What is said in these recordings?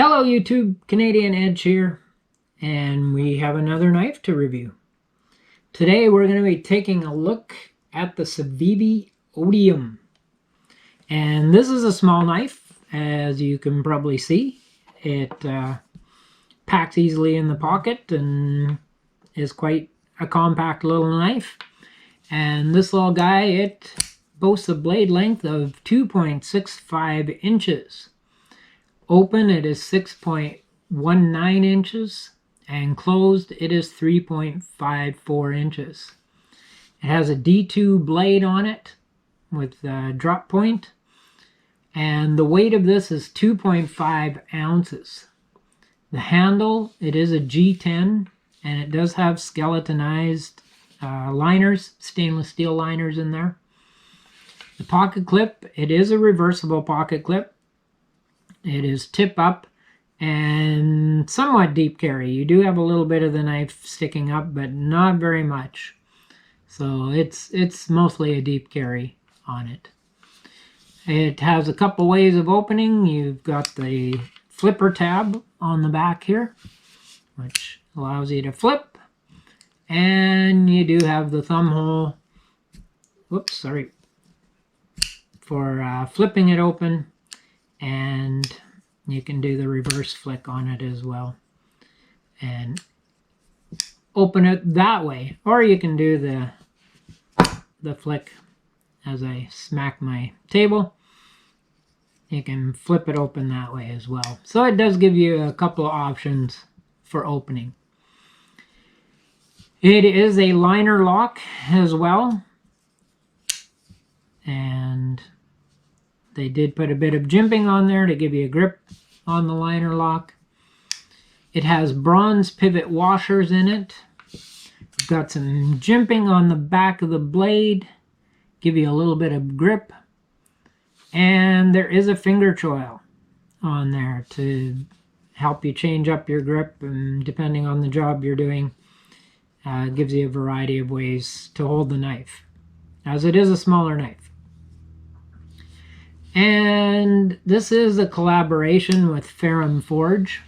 Hello YouTube, Canadian Edge here, and we have another knife to review. Today we're going to be taking a look at the Civivi Odium. And this is a small knife, as you can probably see. It packs easily in the pocket and is quite a compact little knife. And this little guy, it boasts a blade length of 2.65 inches. Open, it is 6.19 inches, and closed, it is 3.54 inches. It has a D2 blade on it with a drop point, and the weight of this is 2.5 ounces. The handle, it is a G10, and it does have skeletonized liners, stainless steel liners in there. The pocket clip, it is a reversible pocket clip. It is tip up and somewhat deep carry. You do have a little bit of the knife sticking up, but not very much. So it's mostly a deep carry on it. It has a couple ways of opening. You've got the flipper tab on the back here, which allows you to flip. And you do have the thumb hole, for flipping it open. And you can do the reverse flick on it as well and open it that way, or you can do the flick as I smack my table. You can flip it open that way as well. So it does give you a couple of options for opening. It is a liner lock as well, and they did put a bit of jimping on there to give you a grip on the liner lock. It has bronze pivot washers in it. We've got some jimping on the back of the blade, give you a little bit of grip. And there is a finger choil on there to help you change up your grip, and depending on the job you're doing, it gives you a variety of ways to hold the knife, as it is a smaller knife. And this is a collaboration with Ferrum Forge,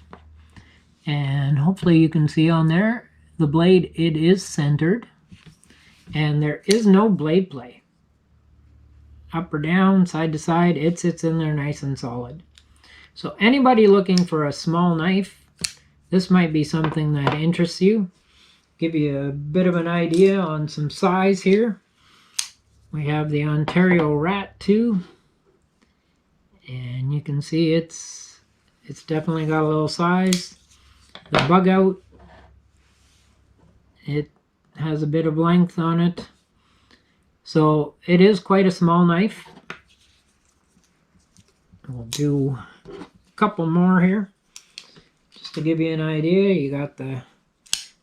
and hopefully you can see on there the blade, it is centered, and there is no blade play. Up or down, side to side, it sits in there nice and solid. So anybody looking for a small knife, this might be something that interests you. Give you a bit of an idea on some size here. We have the Ontario Rat 2. And you can see it's definitely got a little size. The bug out, it has a bit of length on it. So it is quite a small knife. We'll do a couple more here. Just to give you an idea, you got the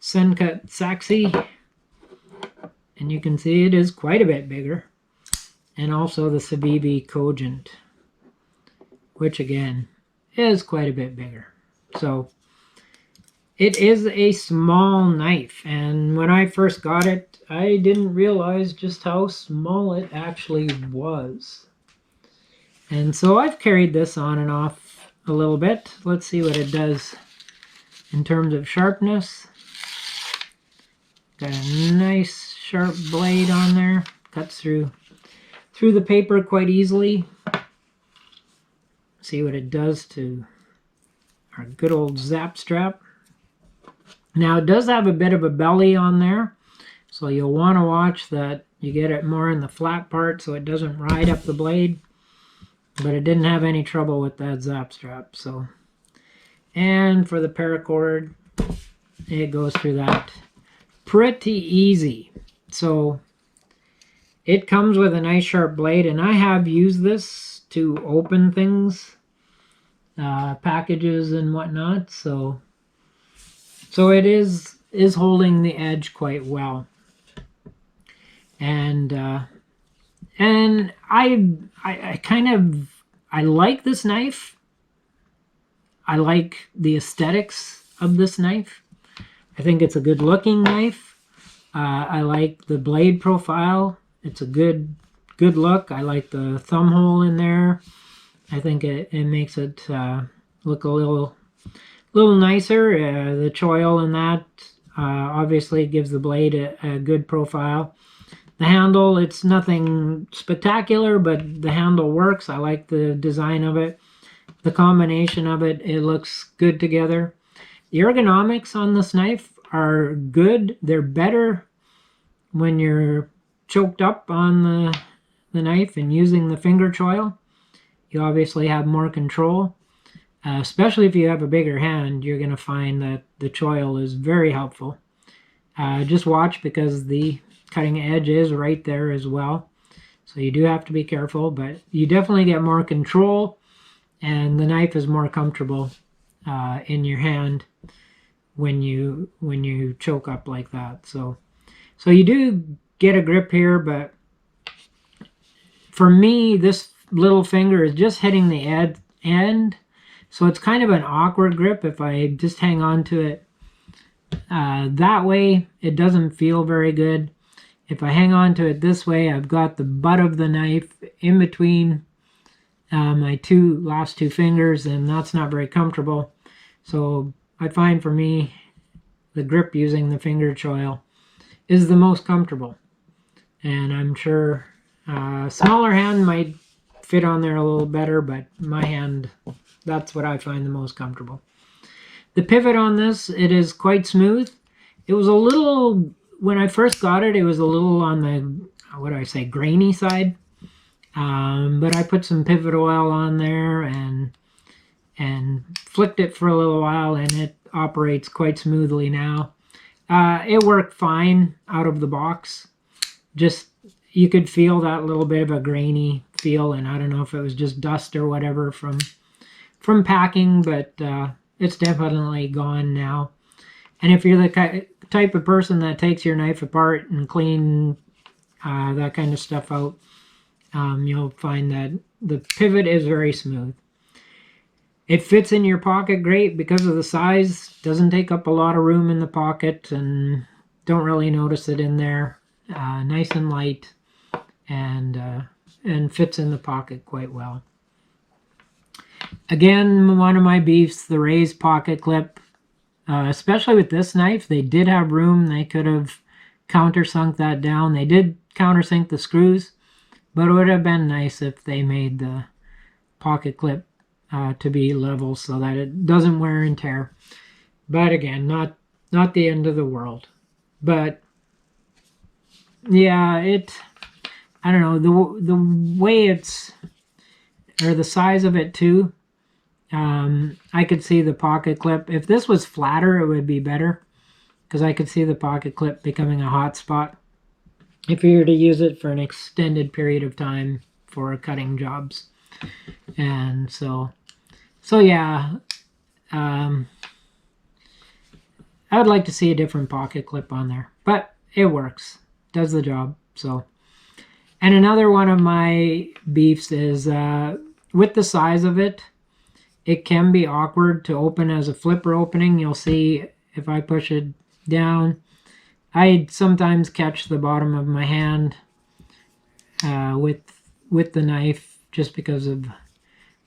Sencut Saxi. And you can see it is quite a bit bigger. And also the Civivi Cogent, which again is quite a bit bigger. So it is a small knife, and when I first got it, I didn't realize just how small it actually was. And so I've carried this on and off a little bit. Let's see what it does in terms of sharpness. Got a nice sharp blade on there, cuts through the paper quite easily. See what it does to our good old zap strap. Now it does have a bit of a belly on there, so you'll want to watch that you get it more in the flat part so it doesn't ride up the blade. But it didn't have any trouble with that zap strap. So, and for the paracord, it goes through that pretty easy. So it comes with a nice sharp blade, and I have used this to open things, packages and whatnot, so it is holding the edge quite well. And I like this knife. I like the aesthetics of this knife. I think it's a good looking knife. I like the blade profile. It's a good look. I like the thumb hole in there. I think it makes it look a little little nicer. The choil in that obviously gives the blade a good profile. The handle, it's nothing spectacular, but the handle works. I like the design of it. The combination of it, it looks good together. The ergonomics on this knife are good. They're better when you're choked up on the knife and using the finger choil. You obviously have more control. Especially if you have a bigger hand, you're going to find that the choil is very helpful. Just watch, because the cutting edge is right there as well. So you do have to be careful, but you definitely get more control, and the knife is more comfortable in your hand when you choke up like that. So you do get a grip here, but for me, this little finger is just hitting the end. So it's kind of an awkward grip if I just hang on to it that way. It doesn't feel very good. If I hang on to it this way, I've got the butt of the knife in between my last two fingers, and that's not very comfortable. So I find for me, the grip using the finger choil is the most comfortable. And I'm sure a smaller hand might fit on there a little better, but my hand, that's what I find the most comfortable. The pivot on this, it is quite smooth. It was a little, when I first got it, it was a little on the, what do I say, grainy side. But I put some pivot oil on there and flicked it for a little while, and it operates quite smoothly now. It worked fine out of the box. Just, you could feel that little bit of a grainy feel, and I don't know if it was just dust or whatever from packing, but it's definitely gone now. And if you're the type of person that takes your knife apart and clean that kind of stuff out, you'll find that the pivot is very smooth. It fits in your pocket great because of the size. Doesn't take up a lot of room in the pocket, and don't really notice it in there. Nice and light, and fits in the pocket quite well. Again, one of my beefs, the raised pocket clip. Especially with this knife, they did have room. They could have countersunk that down. They did countersink the screws, but it would have been nice if they made the pocket clip to be level so that it doesn't wear and tear. But again, not the end of the world. But yeah, I don't know, the way it's, or the size of it too. I could see the pocket clip. If this was flatter, it would be better, because I could see the pocket clip becoming a hot spot if you were to use it for an extended period of time for cutting jobs. And so yeah, I would like to see a different pocket clip on there, but it works, does the job. So, and another one of my beefs is with the size of it, it can be awkward to open as a flipper opening. You'll see if I push it down, I sometimes catch the bottom of my hand with the knife, just because of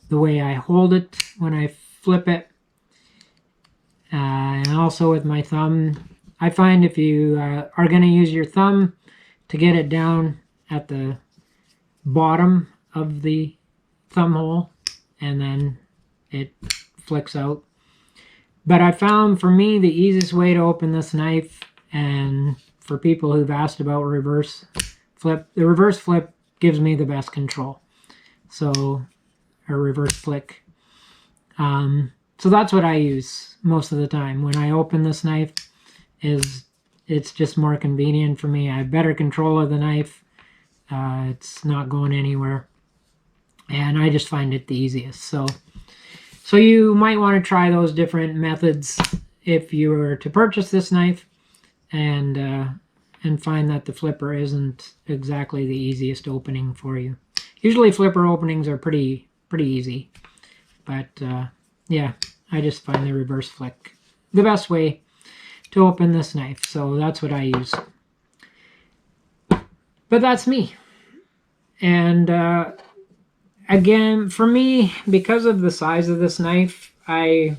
the way I hold it when I flip it. And also with my thumb, I find if you are going to use your thumb to get it down at the bottom of the thumb hole, and then it flicks out. But I found, for me, the easiest way to open this knife, and for people who've asked about reverse flip, the reverse flip gives me the best control. So, a reverse flick. So that's what I use most of the time when I open this knife. It's just more convenient for me. I have better control of the knife. It's not going anywhere, and I just find it the easiest. So you might want to try those different methods if you were to purchase this knife, and find that the flipper isn't exactly the easiest opening for you. Usually flipper openings are pretty easy, but yeah, I just find the reverse flick the best way to open this knife, so that's what I use. But that's me. And again, for me, because of the size of this knife, I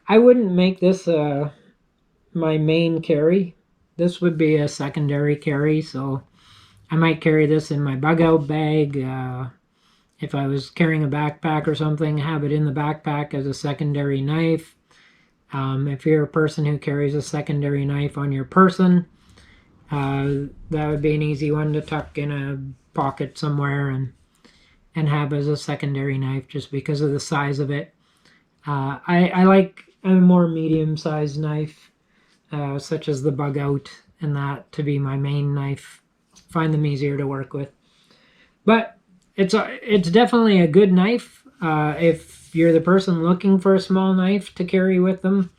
I wouldn't make this my main carry. This would be a secondary carry, so I might carry this in my bug out bag. If I was carrying a backpack or something, have it in the backpack as a secondary knife. If you're a person who carries a secondary knife on your person, that would be an easy one to tuck in a pocket somewhere and have as a secondary knife just because of the size of it. I like a more medium-sized knife, such as the bug out and that, to be my main knife. Find them easier to work with. But it's definitely a good knife. If you're the person looking for a small knife to carry with them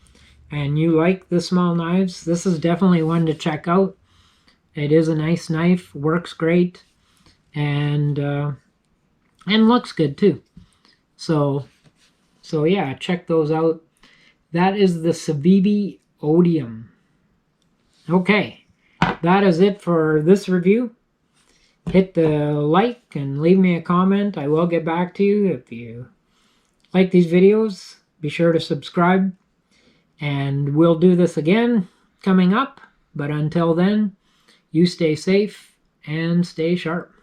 and you like the small knives, this is definitely one to check out. It is a nice knife, works great, and looks good too. So yeah, check those out. That is the Civivi Odium. Okay, that is it for this review. Hit the like and leave me a comment. I will get back to you. If you like these videos, be sure to subscribe. And we'll do this again coming up. But until then, you stay safe and stay sharp.